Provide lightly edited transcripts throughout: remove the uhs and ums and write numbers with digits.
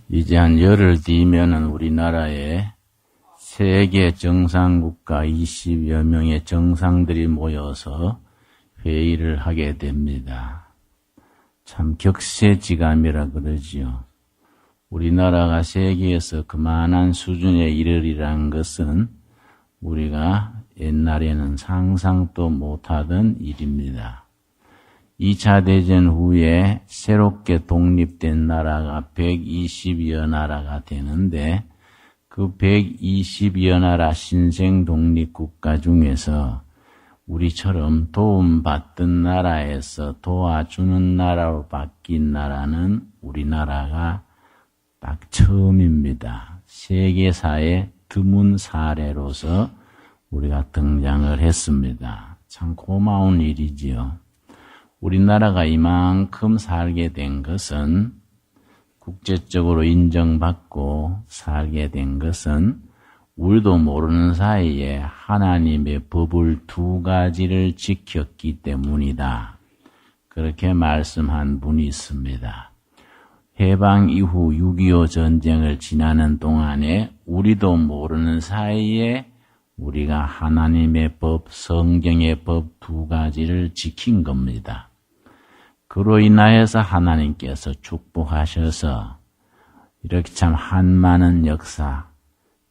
이제 한 열흘 뒤면은 우리나라에 세계 정상국가 20여 명의 정상들이 모여서 회의를 하게 됩니다. 참 격세지감이라 그러지요. 우리나라가 세계에서 그만한 수준에 이르리란 것은 우리가 옛날에는 상상도 못하던 일입니다. 2차 대전 후에 새롭게 독립된 나라가 120여 나라가 되는데 그 120여 나라 신생 독립국가 중에서 우리처럼 도움받던 나라에서 도와주는 나라로 바뀐 나라는 우리나라가 딱 처음입니다. 세계사의 드문 사례로서 우리가 등장을 했습니다. 참 고마운 일이지요. 우리나라가 이만큼 살게 된 것은 국제적으로 인정받고 살게 된 것은 우리도 모르는 사이에 하나님의 법을 두 가지를 지켰기 때문이다. 그렇게 말씀한 분이 있습니다. 해방 이후 6.25 전쟁을 지나는 동안에 우리도 모르는 사이에 우리가 하나님의 법, 성경의 법 두 가지를 지킨 겁니다. 그로 인하여서 하나님께서 축복하셔서 이렇게 참 한많은 역사,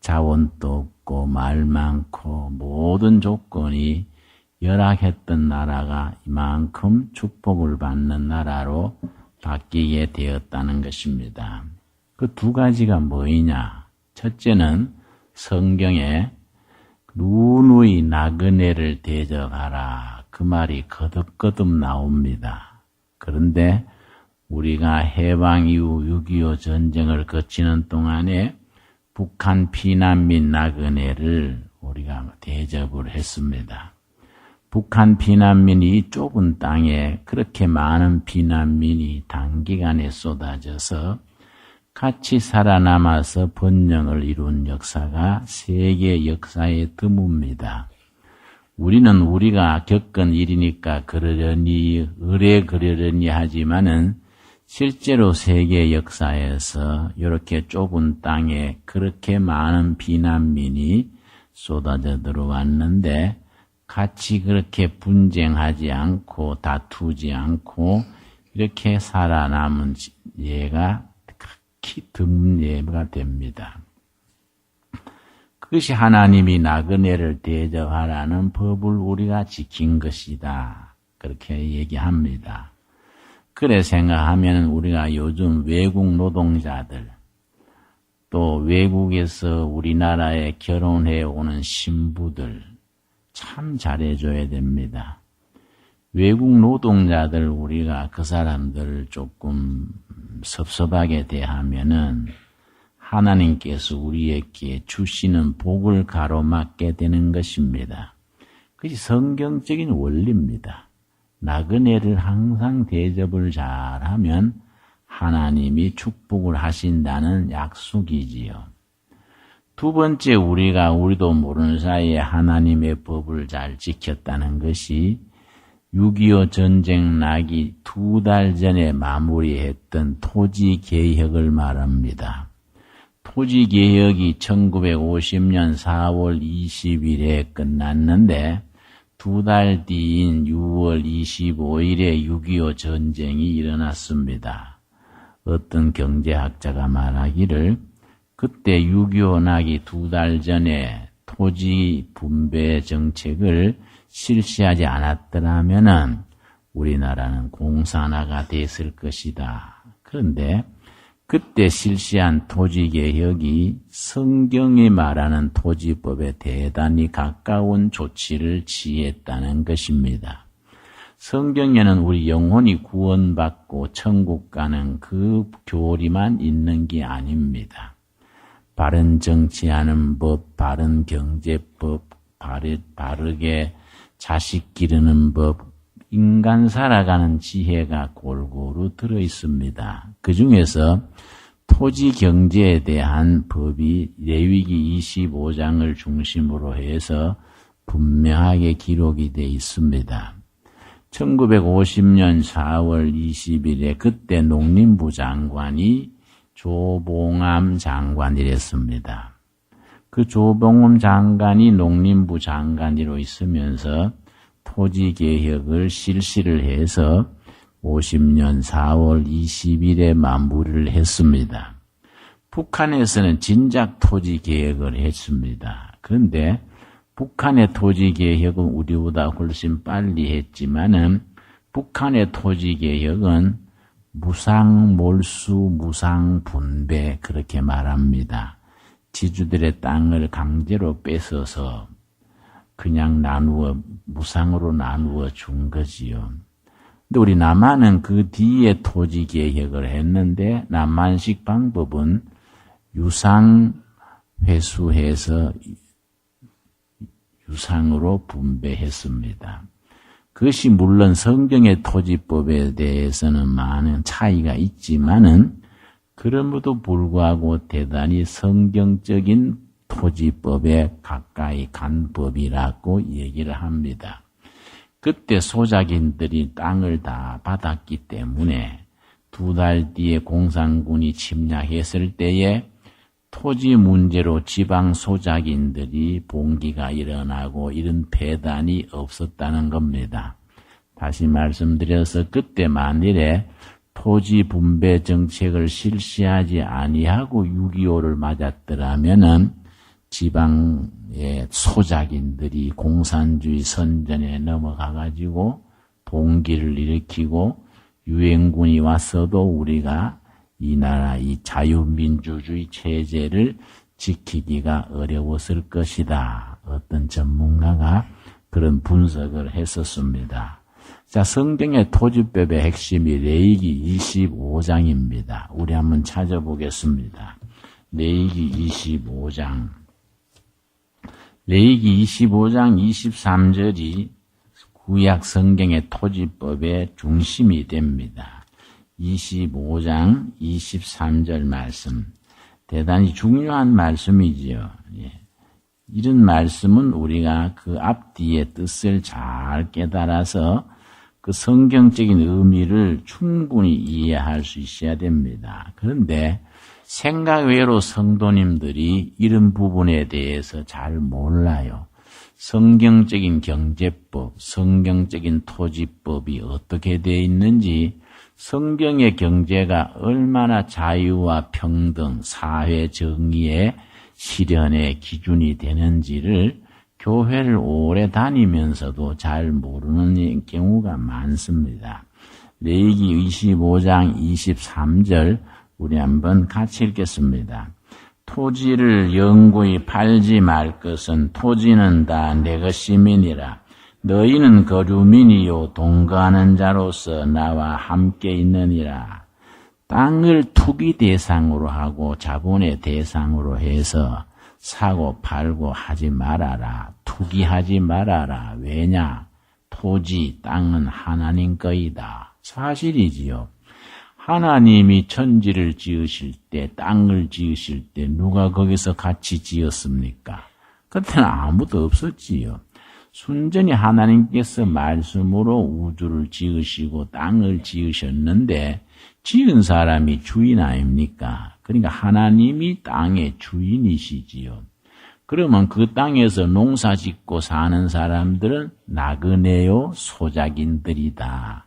자원도 없고 말 많고 모든 조건이 열악했던 나라가 이만큼 축복을 받는 나라로 바뀌게 되었다는 것입니다. 그 두 가지가 뭐이냐? 첫째는 성경에 누누이 나그네를 대접하라. 그 말이 거듭거듭 나옵니다. 그런데 우리가 해방 이후 6.25 전쟁을 거치는 동안에 북한 피난민 나그네를 우리가 대접을 했습니다. 북한 피난민이 좁은 땅에 그렇게 많은 피난민이 단기간에 쏟아져서 같이 살아남아서 번영을 이룬 역사가 세계 역사에 드뭅니다. 우리는 우리가 겪은 일이니까 그러려니 의뢰 그러려니 하지만은 실제로 세계 역사에서 이렇게 좁은 땅에 그렇게 많은 피난민이 쏟아져 들어왔는데 같이 그렇게 분쟁하지 않고 다투지 않고 이렇게 살아남은 예가 극히 드문 예가 됩니다. 그것이 하나님이 나그네를 대접하라는 법을 우리가 지킨 것이다. 그렇게 얘기합니다. 그래 생각하면 우리가 요즘 외국 노동자들 또 외국에서 우리나라에 결혼해 오는 신부들 참 잘해줘야 됩니다. 외국 노동자들 우리가 그 사람들을 조금 섭섭하게 대하면은 하나님께서 우리에게 주시는 복을 가로막게 되는 것입니다. 그것이 성경적인 원리입니다. 나그네를 항상 대접을 잘하면 하나님이 축복을 하신다는 약속이지요. 두 번째 우리도 모르는 사이에 하나님의 법을 잘 지켰다는 것이 6.25 전쟁 나기 2달 전에 마무리했던 토지개혁을 말합니다. 토지개혁이 1950년 4월 20일에 끝났는데 2달 뒤인 6월 25일에 6.25 전쟁이 일어났습니다. 어떤 경제학자가 말하기를 그때 6.25 나기 2달 전에 토지 분배 정책을 실시하지 않았더라면은 우리나라는 공산화가 됐을 것이다. 그런데 그때 실시한 토지개혁이 성경이 말하는 토지법에 대단히 가까운 조치를 취했다는 것입니다. 성경에는 우리 영혼이 구원받고 천국 가는 그 교리만 있는 게 아닙니다. 바른 정치하는 법, 바른 경제법, 바르게 자식 기르는 법, 인간 살아가는 지혜가 골고루 들어있습니다. 그 중에서 토지 경제에 대한 법이 레위기 25장을 중심으로 해서 분명하게 기록이 되어 있습니다. 1950년 4월 20일에 그때 농림부 장관이 조봉암 장관이랬습니다. 그 조봉암 장관이 농림부 장관으로 있으면서 토지개혁을 실시를 해서 50년 4월 20일에 마무리를 했습니다. 북한에서는 진작 토지개혁을 했습니다. 그런데 북한의 토지개혁은 우리보다 훨씬 빨리 했지만은 북한의 토지개혁은 무상몰수, 무상분배 그렇게 말합니다. 지주들의 땅을 강제로 뺏어서 그냥 무상으로 나누어 준 거지요. 근데 우리 남한은 그 뒤에 토지개혁을 했는데 남한식 방법은 유상 회수해서 유상으로 분배했습니다. 그것이 물론 성경의 토지법에 대해서는 많은 차이가 있지만은 그럼에도 불구하고 대단히 성경적인 토지법에 가까이 간 법이라고 얘기를 합니다. 그때 소작인들이 땅을 다 받았기 때문에 2달 뒤에 공산군이 침략했을 때에 토지 문제로 지방 소작인들이 봉기가 일어나고 이런 배단이 없었다는 겁니다. 다시 말씀드려서 그때 만일에 토지 분배 정책을 실시하지 아니하고 6.25를 맞았더라면은 지방의 소작인들이 공산주의 선전에 넘어가가지고 봉기를 일으키고 유엔군이 왔어도 우리가 이 나라 이 자유민주주의 체제를 지키기가 어려웠을 것이다. 어떤 전문가가 그런 분석을 했었습니다. 자, 성경의 토지법의 핵심이 레위기 25장입니다. 우리 한번 찾아보겠습니다. 레위기 25장. 레위기 25장 23절이 구약 성경의 토지법의 중심이 됩니다. 25장 23절 말씀. 대단히 중요한 말씀이지요. 예. 이런 말씀은 우리가 그 앞뒤의 뜻을 잘 깨달아서 그 성경적인 의미를 충분히 이해할 수 있어야 됩니다. 그런데 생각 외로 성도님들이 이런 부분에 대해서 잘 몰라요. 성경적인 경제법, 성경적인 토지법이 어떻게 되어 있는지, 성경의 경제가 얼마나 자유와 평등, 사회 정의의 실현의 기준이 되는지를 교회를 오래 다니면서도 잘 모르는 경우가 많습니다. 레위기 25장 23절 우리 한번 같이 읽겠습니다. 토지를 영구히 팔지 말 것은 토지는 다 내 것임이니라. 너희는 거주민이요 동거하는 자로서 나와 함께 있느니라. 땅을 투기 대상으로 하고 자본의 대상으로 해서 사고 팔고 하지 말아라. 투기하지 말아라. 왜냐? 토지, 땅은 하나님 거이다. 사실이지요. 하나님이 천지를 지으실 때, 땅을 지으실 때 누가 거기서 같이 지었습니까? 그때는 아무도 없었지요. 순전히 하나님께서 말씀으로 우주를 지으시고 땅을 지으셨는데 지은 사람이 주인 아닙니까? 그러니까 하나님이 땅의 주인이시지요. 그러면 그 땅에서 농사 짓고 사는 사람들은 나그네요 소작인들이다.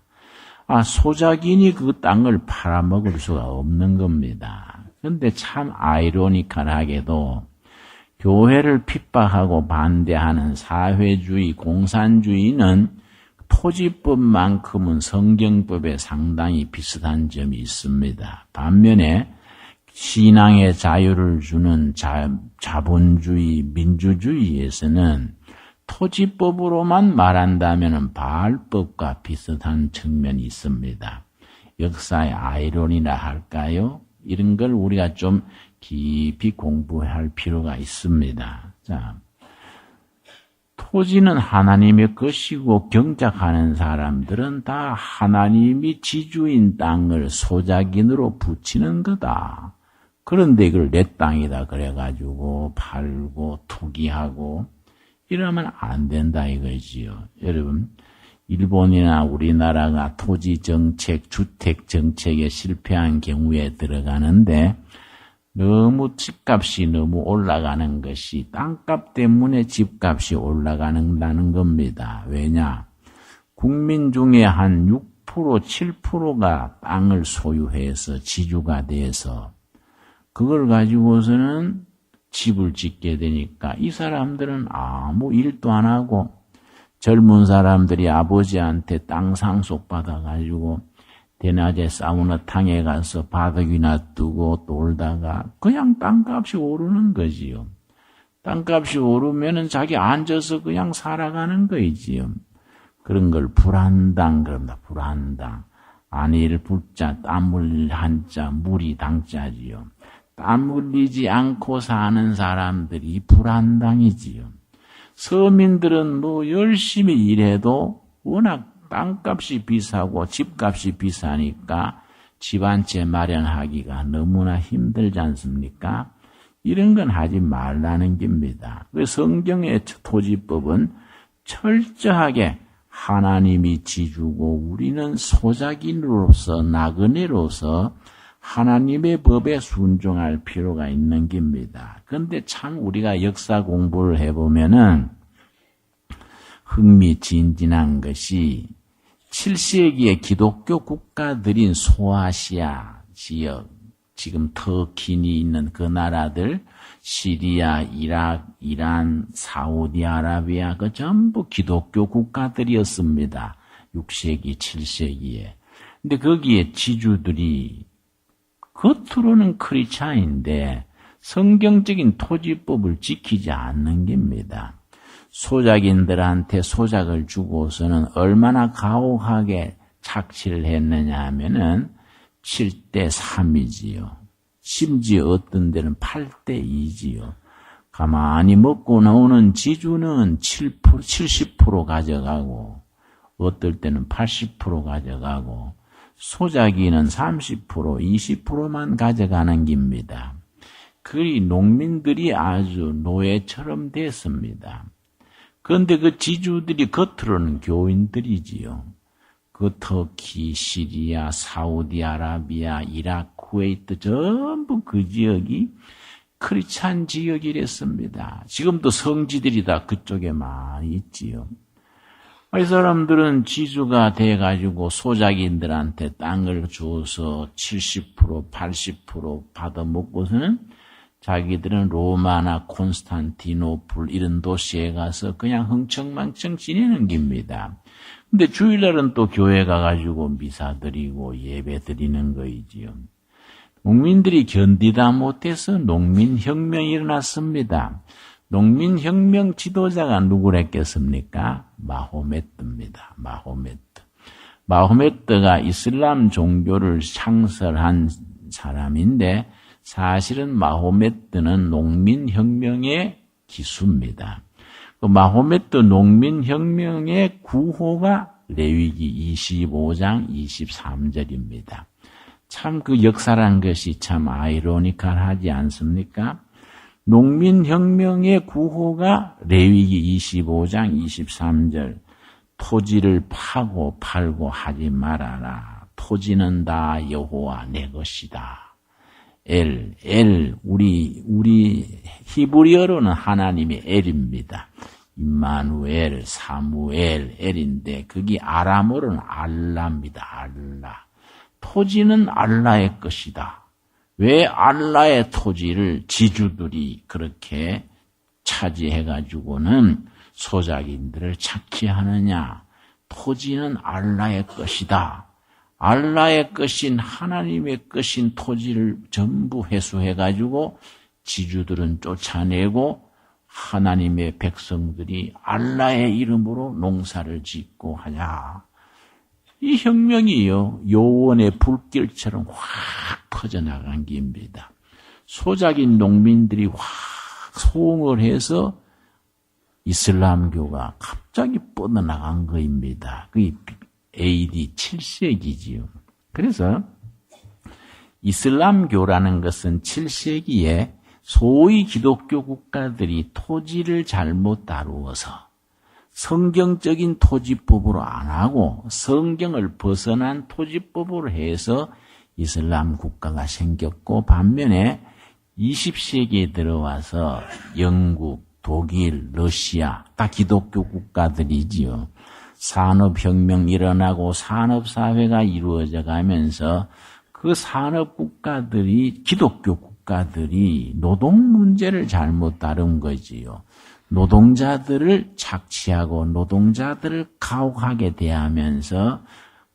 소작인이 그 땅을 팔아먹을 수가 없는 겁니다. 그런데 참 아이러니컬하게도 교회를 핍박하고 반대하는 사회주의, 공산주의는 토지법만큼은 성경법에 상당히 비슷한 점이 있습니다. 반면에 신앙의 자유를 주는 자본주의, 민주주의에서는 토지법으로만 말한다면 바알법과 비슷한 측면이 있습니다. 역사의 아이러니라 할까요? 이런 걸 우리가 좀 깊이 공부할 필요가 있습니다. 자, 토지는 하나님의 것이고 경작하는 사람들은 다 하나님이 지주인 땅을 소작인으로 붙이는 거다. 그런데 이걸 내 땅이다 그래가지고 팔고 투기하고 이러면 안 된다 이거지요. 여러분, 일본이나 우리나라가 토지 정책, 주택 정책에 실패한 경우에 들어가는데 너무 집값이 너무 올라가는 것이 땅값 때문에 집값이 올라가는다는 겁니다. 왜냐? 국민 중에 한 6%, 7%가 땅을 소유해서 지주가 돼서 그걸 가지고서는 집을 짓게 되니까 이 사람들은 아무 일도 안 하고 젊은 사람들이 아버지한테 땅 상속 받아가지고 대낮에 사우나탕에 가서 바둑이나 뜨고 놀다가 그냥 땅값이 오르는 거지요. 땅값이 오르면은 자기 앉아서 그냥 살아가는 거이지요. 그런 걸 불안당 그럽니다. 불안당. 안일 불자, 땀 흘릴 한자, 물이 당자지요. 땀 흘리지 않고 사는 사람들이 불안당이지요. 서민들은 뭐 열심히 일해도 워낙 땅값이 비싸고 집값이 비싸니까 집 한 채 마련하기가 너무나 힘들지 않습니까? 이런 건 하지 말라는 겁니다. 그 성경의 토지법은 철저하게 하나님이 지주고 우리는 소작인으로서 나그네로서 하나님의 법에 순종할 필요가 있는 겁니다. 그런데 참 우리가 역사 공부를 해보면은 흥미진진한 것이 7세기의 기독교 국가들인 소아시아 지역, 지금 터키니 있는 그 나라들, 시리아, 이라크, 이란, 사우디아라비아, 그 전부 기독교 국가들이었습니다. 6세기, 7세기에. 근데 거기에 지주들이 겉으로는 크리스찬인데 성경적인 토지법을 지키지 않는 겁니다. 소작인들한테 소작을 주고서는 얼마나 가혹하게 착취를 했느냐 하면은 7대 3이지요. 심지어 어떤 데는 8대 2지요. 가만히 먹고 나오는 지주는 70% 가져가고 어떨 때는 80% 가져가고 소작이는 30%, 20%만 가져가는 겁니다. 그리 농민들이 아주 노예처럼 됐습니다. 그런데 그 지주들이 겉으로는 교인들이지요. 그 터키, 시리아, 사우디아라비아, 이라크, 쿠웨이트 전부 그 지역이 크리스찬 지역이랬습니다. 지금도 성지들이 다 그쪽에 많이 있지요. 이 사람들은 지주가 돼가지고 소작인들한테 땅을 줘서 70%, 80% 받아먹고서는 자기들은 로마나 콘스탄티노플 이런 도시에 가서 그냥 흥청망청 지내는 겁니다. 근데 주일날은 또 교회 가가지고 미사 드리고 예배 드리는 거이지요. 농민들이 견디다 못해서 농민혁명이 일어났습니다. 농민혁명 지도자가 누구랬겠습니까? 마호메트입니다. 마호메트가 이슬람 종교를 창설한 사람인데 사실은 마호메트는 농민혁명의 기수입니다. 그 마호메트 농민혁명의 구호가 레위기 25장 23절입니다. 참 그 역사란 것이 참 아이러니컬하지 않습니까? 농민혁명의 구호가 레위기 25장 23절 토지를 파고 팔고 하지 말아라. 토지는 다 여호와 내 것이다. 우리 히브리어로는 하나님의 엘입니다. 임마누엘, 사무엘, 엘인데 그게 아람어로는 알라입니다. 알라. 토지는 알라의 것이다. 왜 알라의 토지를 지주들이 그렇게 차지해가지고는 소작인들을 착취하느냐? 토지는 알라의 것이다. 알라의 것인 하나님의 것인 토지를 전부 회수해가지고 지주들은 쫓아내고 하나님의 백성들이 알라의 이름으로 농사를 짓고 하냐. 이 혁명이요, 요원의 불길처럼 확 퍼져나간 겁니다. 소작인 농민들이 확 소응을 해서 이슬람교가 갑자기 뻗어나간 거입니다. 그게 AD 7세기지요. 그래서 이슬람교라는 것은 7세기에 소위 기독교 국가들이 토지를 잘못 다루어서 성경적인 토지법으로 안 하고 성경을 벗어난 토지법으로 해서 이슬람 국가가 생겼고, 반면에 20세기에 들어와서 영국, 독일, 러시아 다 기독교 국가들이지요. 산업혁명 일어나고 산업사회가 이루어져 가면서 그 산업국가들이, 기독교 국가들이 노동 문제를 잘못 다룬 거지요. 노동자들을 착취하고 노동자들을 가혹하게 대하면서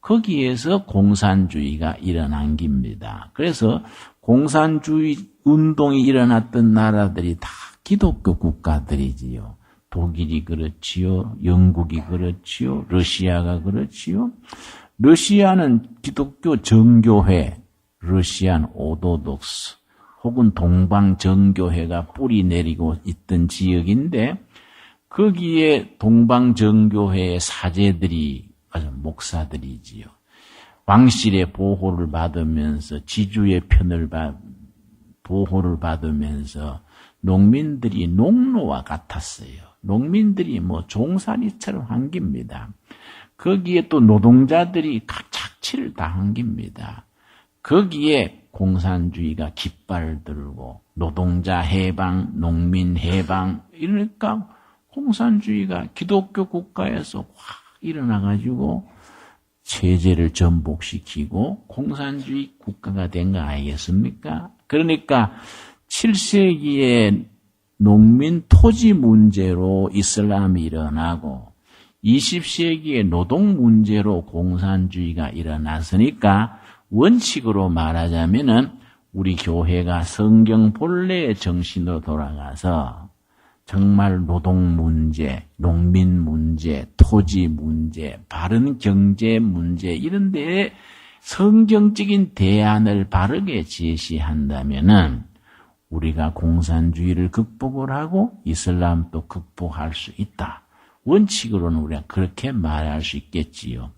거기에서 공산주의가 일어난 겁니다. 그래서 공산주의 운동이 일어났던 나라들이 다 기독교 국가들이지요. 독일이 그렇지요. 영국이 그렇지요. 러시아가 그렇지요. 러시아는 기독교 정교회, 러시안 오토독스 혹은 동방정교회가 뿌리 내리고 있던 지역인데, 거기에 동방정교회의 사제들이, 목사들이지요. 왕실의 보호를 받으면서, 지주의 보호를 받으면서 농민들이 농노와 같았어요. 농민들이 종살이처럼 한 겁니다. 거기에 또 노동자들이 착취를 당한 겁니다. 거기에 공산주의가 깃발을 들고 노동자 해방, 농민 해방, 이러니까 공산주의가 기독교 국가에서 확 일어나가지고 체제를 전복시키고 공산주의 국가가 된 거 아니겠습니까? 그러니까 7세기에 농민 토지 문제로 이슬람이 일어나고 20세기에 노동 문제로 공산주의가 일어났으니까, 원칙으로 말하자면은 우리 교회가 성경 본래의 정신으로 돌아가서 정말 노동 문제, 농민 문제, 토지 문제, 바른 경제 문제, 이런 데에 성경적인 대안을 바르게 제시한다면은 우리가 공산주의를 극복을 하고 이슬람도 극복할 수 있다. 원칙으로는 우리가 그렇게 말할 수 있겠지요.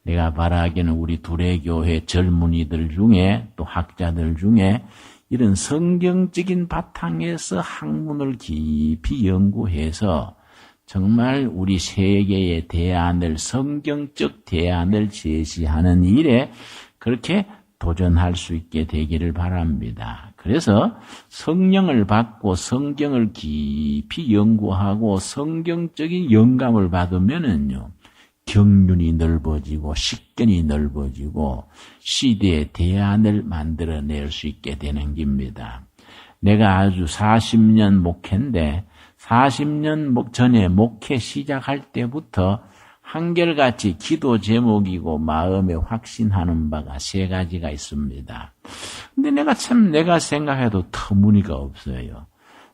내가 바라기에는 우리 두레교회 젊은이들 중에, 또 학자들 중에 이런 성경적인 바탕에서 학문을 깊이 연구해서 정말 우리 세계의 대안을, 성경적 대안을 제시하는 일에 그렇게 도전할 수 있게 되기를 바랍니다. 그래서 성령을 받고 성경을 깊이 연구하고 성경적인 영감을 받으면은요, 경륜이 넓어지고 식견이 넓어지고 시대의 대안을 만들어낼 수 있게 되는 겁니다. 내가 아주 40년 목회인데 40년 전에 목회 시작할 때부터 한결같이 기도 제목이고 마음에 확신하는 바가 3가지가 있습니다. 근데 내가 생각해도 터무니가 없어요.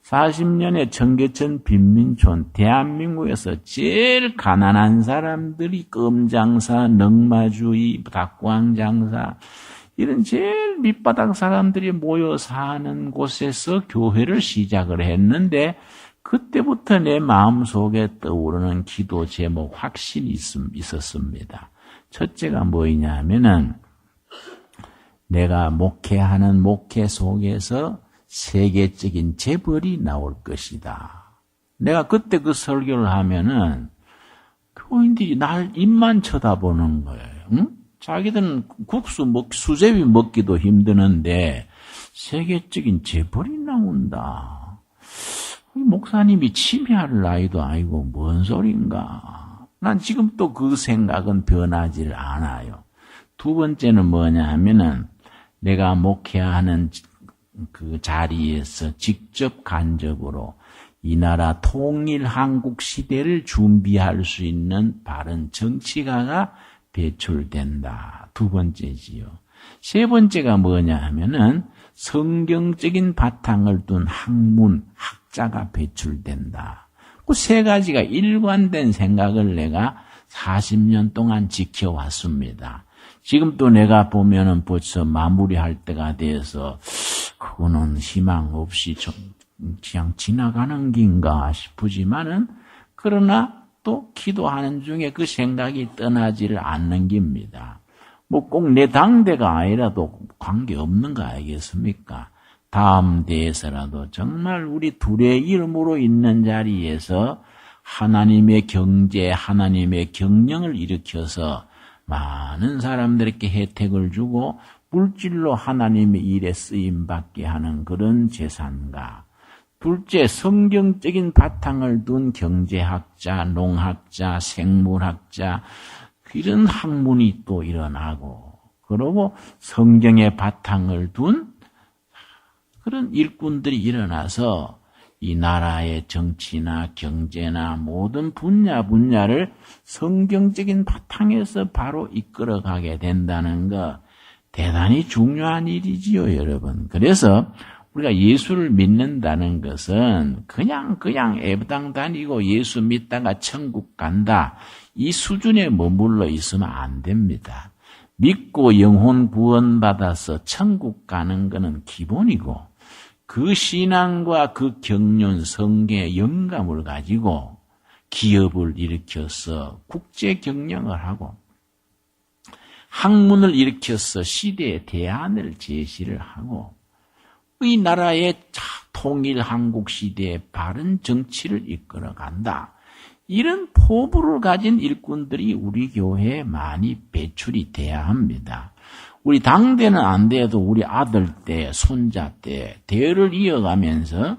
40년의 청계천 빈민촌, 대한민국에서 제일 가난한 사람들이 껌장사, 넝마주의, 닭광장사, 이런 제일 밑바닥 사람들이 모여 사는 곳에서 교회를 시작을 했는데, 그때부터 내 마음속에 떠오르는 기도 제목, 확신이 있었습니다. 첫째가 뭐냐 하면은, 내가 목회하는 목회 속에서 세계적인 재벌이 나올 것이다. 내가 그때 그 설교를 하면은 교인들이 날 입만 쳐다보는 거예요. 응? 자기들은 수제비 먹기도 힘드는데 세계적인 재벌이 나온다. 목사님이 침해할 나이도 아니고 뭔 소린가. 난 지금 또 그 생각은 변하지를 않아요. 2번째는 뭐냐 하면은 내가 목회하는 그 자리에서 직접 간접으로 이 나라 통일 한국 시대를 준비할 수 있는 바른 정치가가 배출된다. 2번째지요. 3번째가 뭐냐 하면은 성경적인 바탕을 둔 학문, 학자가 배출된다. 그 3가지가 일관된 생각을 내가 40년 동안 지켜왔습니다. 지금 또 내가 보면은 벌써 마무리할 때가 돼서 그거는 희망 없이 좀 그냥 지나가는 긴가 싶으지만은, 그러나 또 기도하는 중에 그 생각이 떠나지를 않는 겁니다. 뭐 꼭 내 당대가 아니라도 관계없는 거 아니겠습니까? 다음 대에서라도 정말 우리 둘의 이름으로 있는 자리에서 하나님의 경제, 하나님의 경영을 일으켜서 많은 사람들에게 혜택을 주고 물질로 하나님의 일에 쓰임받게 하는 그런 재산가. 둘째, 성경적인 바탕을 둔 경제학자, 농학자, 생물학자 이런 학문이 또 일어나고 그러고 성경의 바탕을 둔 그런 일꾼들이 일어나서 이 나라의 정치나 경제나 모든 분야를 성경적인 바탕에서 바로 이끌어가게 된다는 거 대단히 중요한 일이지요, 여러분. 그래서 우리가 예수를 믿는다는 것은 그냥 애부당 다니고 예수 믿다가 천국 간다. 이 수준에 머물러 있으면 안 됩니다. 믿고 영혼 구원받아서 천국 가는 것은 기본이고 그 신앙과 그 경륜, 성경의 영감을 가지고 기업을 일으켜서 국제 경영을 하고 학문을 일으켜서 시대의 대안을 제시를 하고 이 나라의 통일 한국 시대의 바른 정치를 이끌어간다. 이런 포부를 가진 일꾼들이 우리 교회에 많이 배출이 돼야 합니다. 우리 당대는 안 돼도 우리 아들 때, 손자 때 대를 이어가면서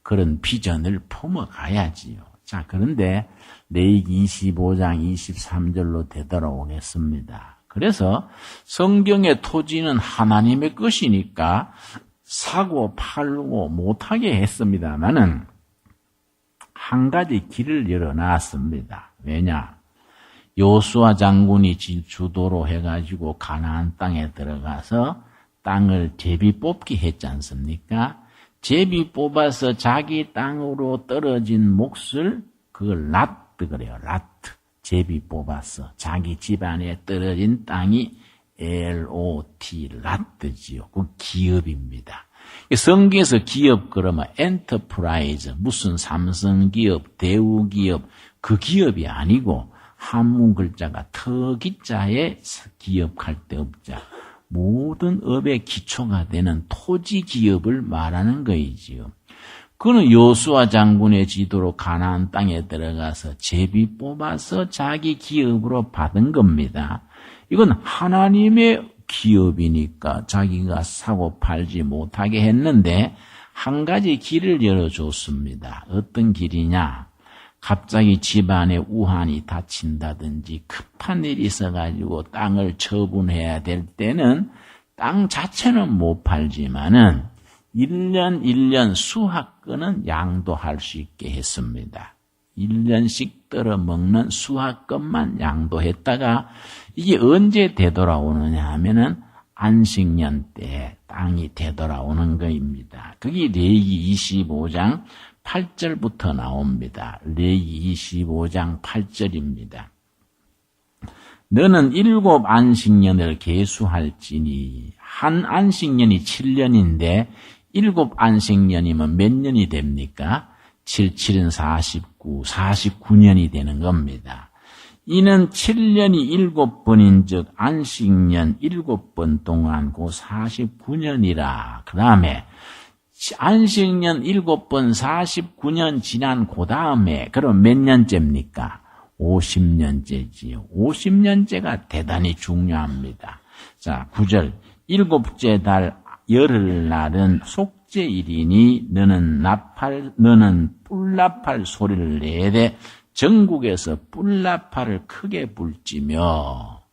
그런 비전을 품어가야지요. 자, 그런데 레위기 25장 23절로 되돌아오겠습니다. 그래서 성경의 토지는 하나님의 것이니까 사고 팔고 못하게 했습니다마는 한 가지 길을 열어놨습니다. 왜냐? 요수아 장군이 주도로 해가지고 가나안 땅에 들어가서 땅을 제비 뽑기 했지 않습니까? 제비 뽑아서 자기 땅으로 떨어진 몫을 그걸 라트 그래요. 라트. 제비 뽑아서 자기 집안에 떨어진 땅이 LOT 라트지요. 그 기업입니다. 성경에서 기업 그러면 엔터프라이즈 무슨 삼성기업, 대우기업 그 기업이 아니고 한문 글자가 터기자에 기업할 때 업자 모든 업의 기초가 되는 토지 기업을 말하는 거이지요. 그는 요수아 장군의 지도로 가나안 땅에 들어가서 제비 뽑아서 자기 기업으로 받은 겁니다. 이건 하나님의 기업이니까 자기가 사고 팔지 못하게 했는데 한 가지 길을 열어줬습니다. 어떤 길이냐? 갑자기 집안에 우환이 닥친다든지 급한 일이 있어가지고 땅을 처분해야 될 때는 땅 자체는 못 팔지만은 1년 수확권은 양도할 수 있게 했습니다. 1년씩 떨어 먹는 수확권만 양도했다가 이게 언제 되돌아오느냐 하면은 안식년 때 땅이 되돌아오는 거입니다. 그게 레위기 25장 8절부터 나옵니다. 레위기 25장 8절입니다. 너는 7 안식년을 계수할지니 한 안식년이 7년인데 7 안식년이면 몇 년이 됩니까? 7, 7은 49, 49년이 되는 겁니다. 이는 7년이 7번인 즉 안식년 7번 동안 그 49년이라. 그 다음에 안식년 7번 49년 지난 그 다음에 그럼 몇 년째입니까? 50년째지요. 50년째가 대단히 중요합니다. 자, 9절. 7째 달 열흘날은 속죄일이니 너는 뿔나팔 소리를 내되 전국에서 뿔나팔을 크게 불지며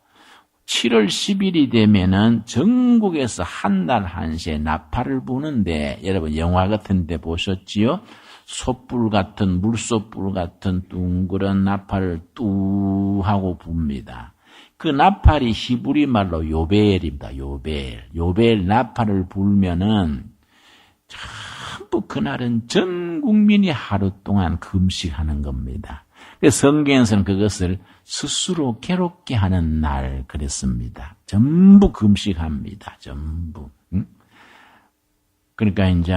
7월 10일이 되면은 전국에서 한 날 한시에 나팔을 부는데 여러분 영화 같은 데 보셨지요? 솥불 같은 물솥불 같은 둥그런 나팔을 뚜 하고 붑니다. 그 나팔이 히브리 말로 요벨입니다. 요벨 나팔을 불면은 전부 그날은 전 국민이 하루 동안 금식하는 겁니다. 성경에서는 그것을 스스로 괴롭게 하는 날 그랬습니다. 전부 금식합니다. 전부. 그러니까 이제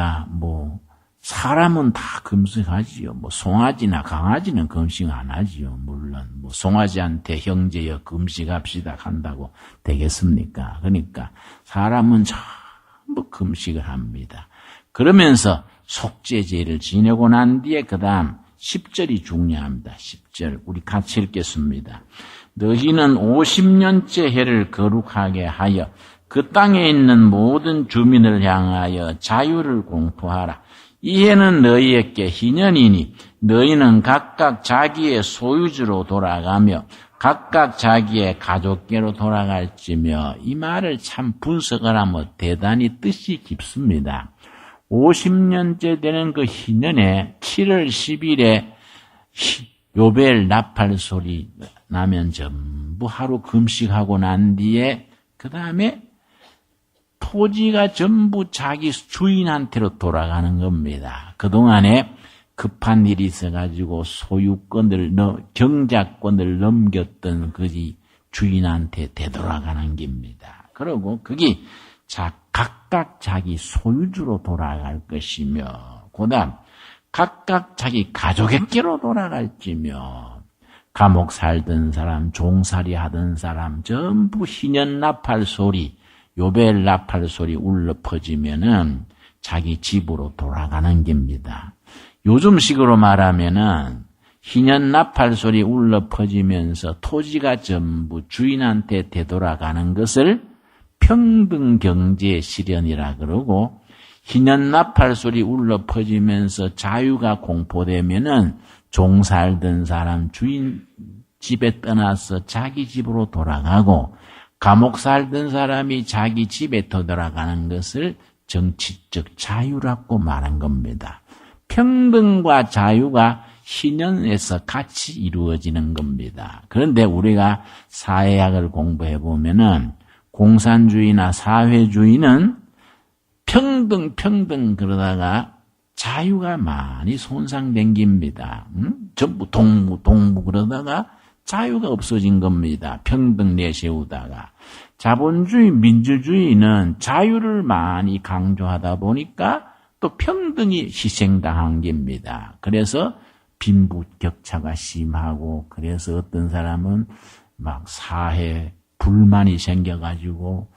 사람은 다 금식하지요. 송아지나 강아지는 금식 안 하지요. 물론 송아지한테 형제여 금식합시다 한다고 되겠습니까? 그러니까 사람은 전부 금식을 합니다. 그러면서 속죄제를 지내고 난 뒤에 그다음 10절이 중요합니다. 10절. 우리 같이 읽겠습니다. 너희는 50년째 해를 거룩하게 하여 그 땅에 있는 모든 주민을 향하여 자유를 공포하라. 이 해는 너희에게 희년이니 너희는 각각 자기의 소유주로 돌아가며 각각 자기의 가족계로 돌아갈지며. 이 말을 참 분석을 하면 대단히 뜻이 깊습니다. 50년째 되는 그 희년에 7월 10일에 요벨 나팔 소리 나면 전부 하루 금식하고 난 뒤에 그 다음에 토지가 전부 자기 주인한테로 돌아가는 겁니다. 그동안에 급한 일이 있어가지고 소유권을, 경작권을 넘겼던 그 주인한테 되돌아가는 겁니다. 그리고 그게 각각 자기 소유주로 돌아갈 것이며, 그 다음 각각 자기 가족에게로 돌아갈지며, 감옥 살던 사람, 종살이 하던 사람 전부 희년 나팔 소리, 요벨 나팔 소리 울려 퍼지면은 자기 집으로 돌아가는 겁니다. 요즘식으로 말하면은 희년 나팔 소리 울려 퍼지면서 토지가 전부 주인한테 되돌아가는 것을 평등 경제 실현이라 그러고, 희년 나팔 소리 울려 퍼지면서 자유가 공포되면은 종 살던 사람 주인 집에 떠나서 자기 집으로 돌아가고, 감옥 살던 사람이 자기 집에 되돌아가는 것을 정치적 자유라고 말한 겁니다. 평등과 자유가 희년에서 같이 이루어지는 겁니다. 그런데 우리가 사회학을 공부해 보면은 공산주의나 사회주의는 평등 그러다가 자유가 많이 손상된 겁니다. 전부 동무 그러다가 자유가 없어진 겁니다. 평등 내세우다가. 자본주의, 민주주의는 자유를 많이 강조하다 보니까 또 평등이 희생당한 겁니다. 그래서 빈부격차가 심하고, 그래서 어떤 사람은 막 사회 불만이 생겨가지고,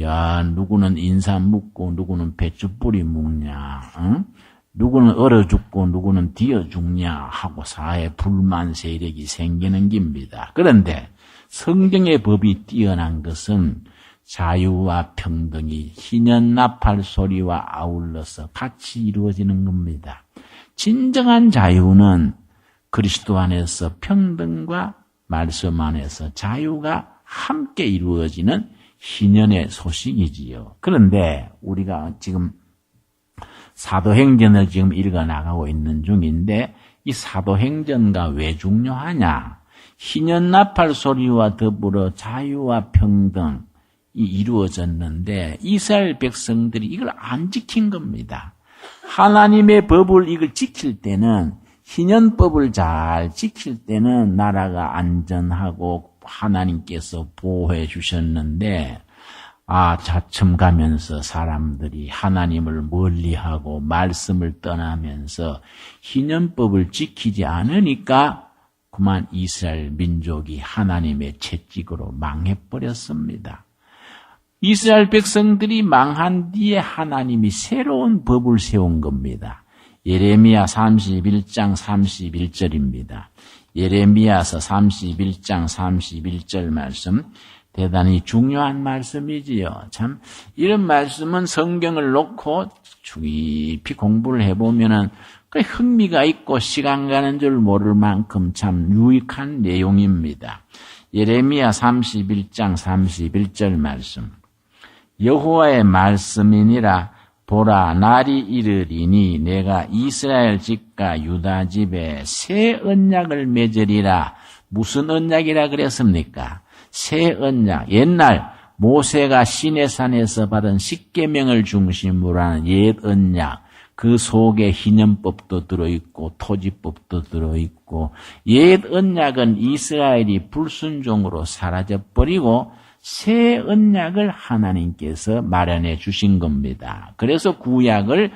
야, 누구는 인삼 묻고 누구는 배추뿌리 묵냐, 응? 누구는 얼어 죽고 누구는 뒤어 죽냐 하고 사회 불만 세력이 생기는 겁니다. 그런데 성경의 법이 뛰어난 것은 자유와 평등이 희년 나팔 소리와 아울러서 같이 이루어지는 겁니다. 진정한 자유는 그리스도 안에서 평등과 말씀 안에서 자유가 함께 이루어지는 희년의 소식이지요. 그런데 우리가 지금 사도행전을 지금 읽어나가고 있는 중인데, 이 사도행전가 왜 중요하냐? 희년 나팔 소리와 더불어 자유와 평등이 이루어졌는데 이스라엘 백성들이 이걸 안 지킨 겁니다. 하나님의 법을 이걸 지킬 때는, 희년법을 잘 지킬 때는 나라가 안전하고 하나님께서 보호해 주셨는데, 자첨 가면서 사람들이 하나님을 멀리하고 말씀을 떠나면서 희년법을 지키지 않으니까 그만 이스라엘 민족이 하나님의 채찍으로 망해버렸습니다. 이스라엘 백성들이 망한 뒤에 하나님이 새로운 법을 세운 겁니다. 예레미야 31장 31절입니다. 예레미야서 31장 31절 말씀, 대단히 중요한 말씀이지요. 참 이런 말씀은 성경을 놓고 깊이 공부를 해보면은 흥미가 있고 시간 가는 줄 모를 만큼 참 유익한 내용입니다. 예레미야 31장 31절 말씀. 여호와의 말씀이니라. 보라, 날이 이르리니 내가 이스라엘 집과 유다 집에 새 언약을 맺으리라. 무슨 언약이라 그랬습니까? 새 언약. 옛날 모세가 시내산에서 받은 십계명을 중심으로 하는 옛 언약. 그 속에 희년법도 들어있고 토지법도 들어있고, 옛 언약은 이스라엘이 불순종으로 사라져버리고 새 언약을 하나님께서 마련해 주신 겁니다. 그래서 구약을,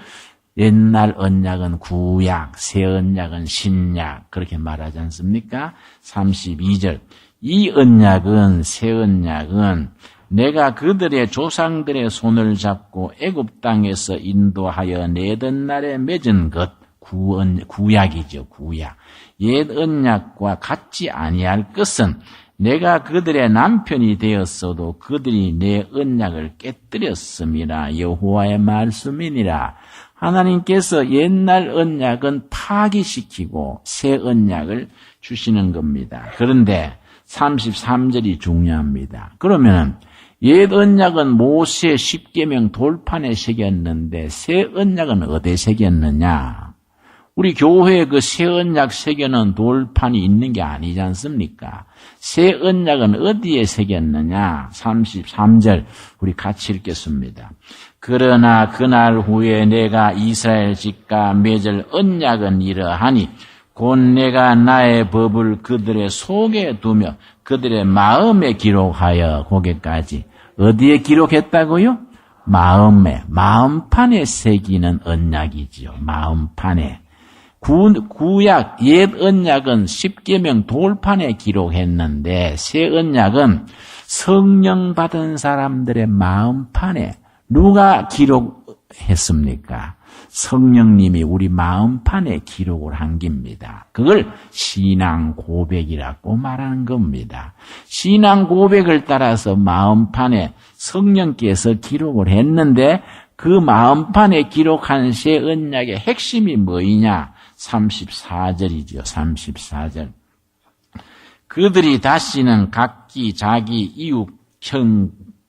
옛날 언약은 구약, 새 언약은 신약 그렇게 말하지 않습니까? 32절. 이 언약은, 새 언약은 내가 그들의 조상들의 손을 잡고 애굽 땅에서 인도하여 내던 날에 맺은 것, 구약이죠. 구약. 옛 언약과 같지 아니할 것은 내가 그들의 남편이 되었어도 그들이 내 언약을 깨뜨렸음이라. 여호와의 말씀이니라. 하나님께서 옛날 언약은 파기시키고 새 언약을 주시는 겁니다. 그런데 33절이 중요합니다. 그러면 옛 언약은 모세의 십계명 돌판에 새겼는데 새 언약은 어디에 새겼느냐? 우리 교회에 그 새 언약 새겨놓은 돌판이 있는 게 아니지 않습니까? 새 언약은 어디에 새겼느냐? 33절 우리 같이 읽겠습니다. 그러나 그날 후에 내가 이스라엘 집과 맺을 언약은 이러하니 곧 내가 나의 법을 그들의 속에 두며 그들의 마음에 기록하여 거기까지 어디에 기록했다고요? 마음판에 새기는 언약이지요. 마음판에. 구약 옛 언약은 십계명 돌판에 기록했는데 새 언약은 성령 받은 사람들의 마음판에 누가 기록했습니까? 성령님이 우리 마음판에 기록을 한 겁니다. 그걸 신앙 고백이라고 말하는 겁니다. 신앙 고백을 따라서 마음판에 성령께서 기록을 했는데 그 마음판에 기록한 새 언약의 핵심이 뭐이냐? 34절이죠. 34절. 그들이 다시는 각기 자기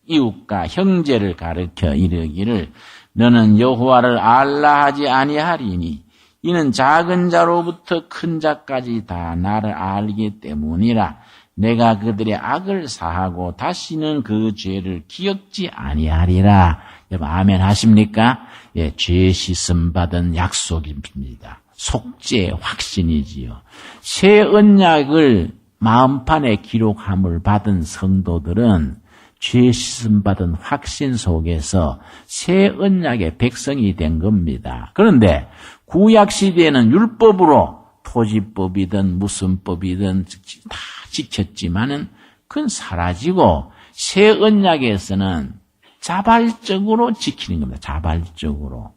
이웃과 형제를 가르쳐 이르기를 너는 여호와를 알라 하지 아니하리니 이는 작은 자로부터 큰 자까지 다 나를 알기 때문이라. 내가 그들의 악을 사하고 다시는 그 죄를 기억지 아니하리라. 여러분 아멘 하십니까? 예, 죄 씻음 받은 약속입니다. 속죄의 확신이지요. 새 언약을 마음판에 기록함을 받은 성도들은 죄 씻음 받은 확신 속에서 새 언약의 백성이 된 겁니다. 그런데 구약 시대에는 율법으로 토지법이든 무슨 법이든 다 지켰지만은 그건 사라지고 새 언약에서는 자발적으로 지키는 겁니다. 자발적으로.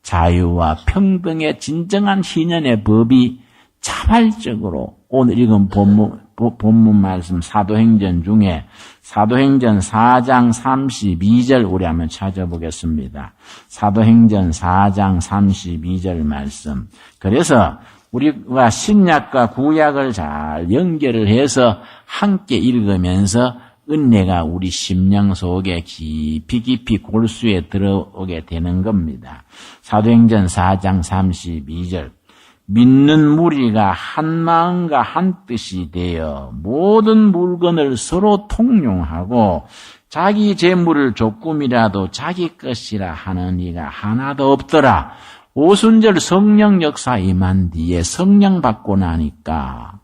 자유와 평등의 진정한 희년의 법이 자발적으로 오늘 읽은 본문 말씀 사도행전 중에 사도행전 4장 32절 우리 한번 찾아보겠습니다. 사도행전 4장 32절 말씀. 그래서 우리가 신약과 구약을 잘 연결을 해서 함께 읽으면서 은혜가 우리 심령 속에 깊이 골수에 들어오게 되는 겁니다. 사도행전 4장 32절. 믿는 무리가 한 마음과 한 뜻이 되어 모든 물건을 서로 통용하고 자기 재물을 조금이라도 자기 것이라 하는 이가 하나도 없더라. 오순절 성령 역사 임한 뒤에 성령 받고 나니까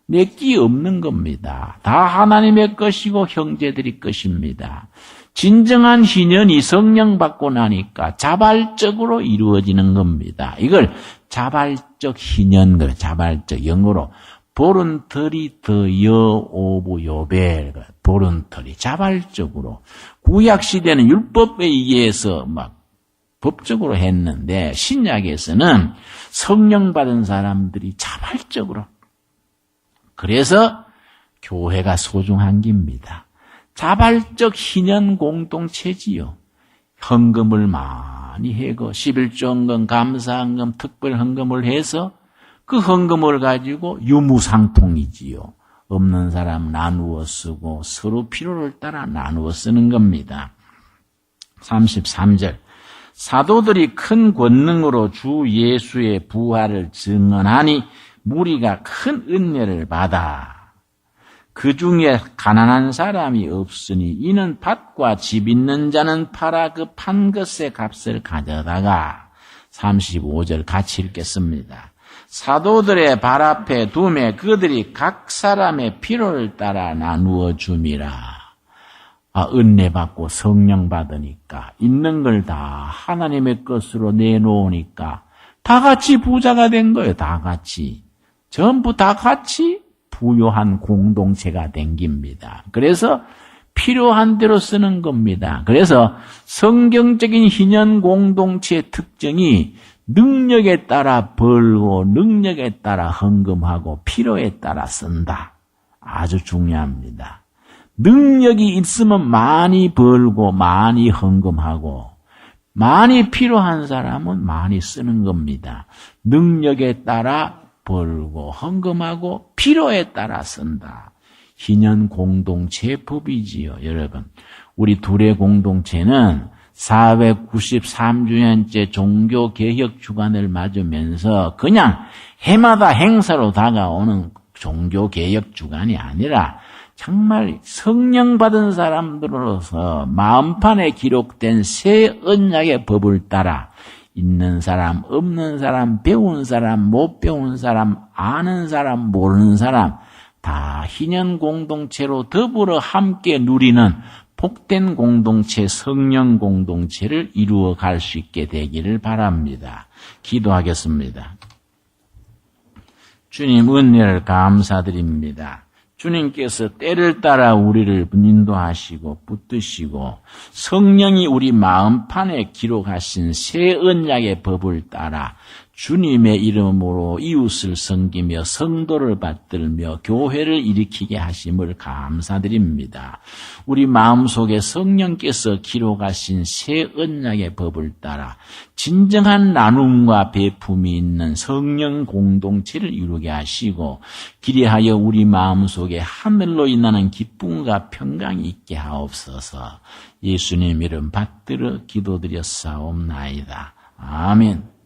내 끼 없는 겁니다. 다 하나님의 것이고 형제들이 것입니다. 진정한 희년이 성령 받고 나니까 자발적으로 이루어지는 겁니다. 이걸 자발적 희년, 자발적 영어로 볼런터리 더 오브 요벨, 볼런터리 자발적으로. 구약 시대는 율법에 의해서 막 법적으로 했는데 신약에서는 성령 받은 사람들이 자발적으로. 그래서 교회가 소중한 겁니다. 자발적 희년 공동체지요. 헌금을 많이 해고 11조헌금, 감사헌금, 특별헌금을 해서 그 헌금을 가지고 유무상통이지요. 없는 사람 나누어 쓰고 서로 필요를 따라 나누어 쓰는 겁니다. 33절. 사도들이 큰 권능으로 주 예수의 부활을 증언하니 무리가 큰 은혜를 받아. 그 중에 가난한 사람이 없으니 이는 밭과 집 있는 자는 팔아 그 판 것의 값을 가져다가 35절 같이 읽겠습니다. 사도들의 발 앞에 두매 그들이 각 사람의 필요를 따라 나누어 줌이라. 은혜 받고 성령 받으니까 있는 걸 다 하나님의 것으로 내놓으니까 다 같이 부자가 된 거예요. 다 같이. 전부 다 같이 부유한 공동체가 된 겁니다. 그래서 필요한 대로 쓰는 겁니다. 그래서 성경적인 희년 공동체의 특징이 능력에 따라 벌고 능력에 따라 헌금하고 필요에 따라 쓴다. 아주 중요합니다. 능력이 있으면 많이 벌고 많이 헌금하고 많이 필요한 사람은 많이 쓰는 겁니다. 능력에 따라 벌고 헌금하고 필요에 따라 쓴다. 희년 공동체 법이지요. 여러분, 우리 둘의 공동체는 493주년째 종교개혁 주간을 맞으면서 그냥 해마다 행사로 다가오는 종교개혁 주간이 아니라 정말 성령 받은 사람들로서 마음판에 기록된 새 언약의 법을 따라 있는 사람, 없는 사람, 배운 사람, 못 배운 사람, 아는 사람, 모르는 사람 다 희년 공동체로 더불어 함께 누리는 복된 공동체, 성령 공동체를 이루어 갈 수 있게 되기를 바랍니다. 기도하겠습니다. 주님 은혜를 감사드립니다. 주님께서 때를 따라 우리를 인도하시고 붙드시고 성령이 우리 마음판에 기록하신 새 언약의 법을 따라 주님의 이름으로 이웃을 섬기며 성도를 받들며 교회를 일으키게 하심을 감사드립니다. 우리 마음속에 성령께서 기록하신 새 언약의 법을 따라 진정한 나눔과 배품이 있는 성령 공동체를 이루게 하시고 기리하여 우리 마음속에 하늘로 인하는 기쁨과 평강이 있게 하옵소서. 예수님 이름 받들어 기도드렸사옵나이다. 아멘.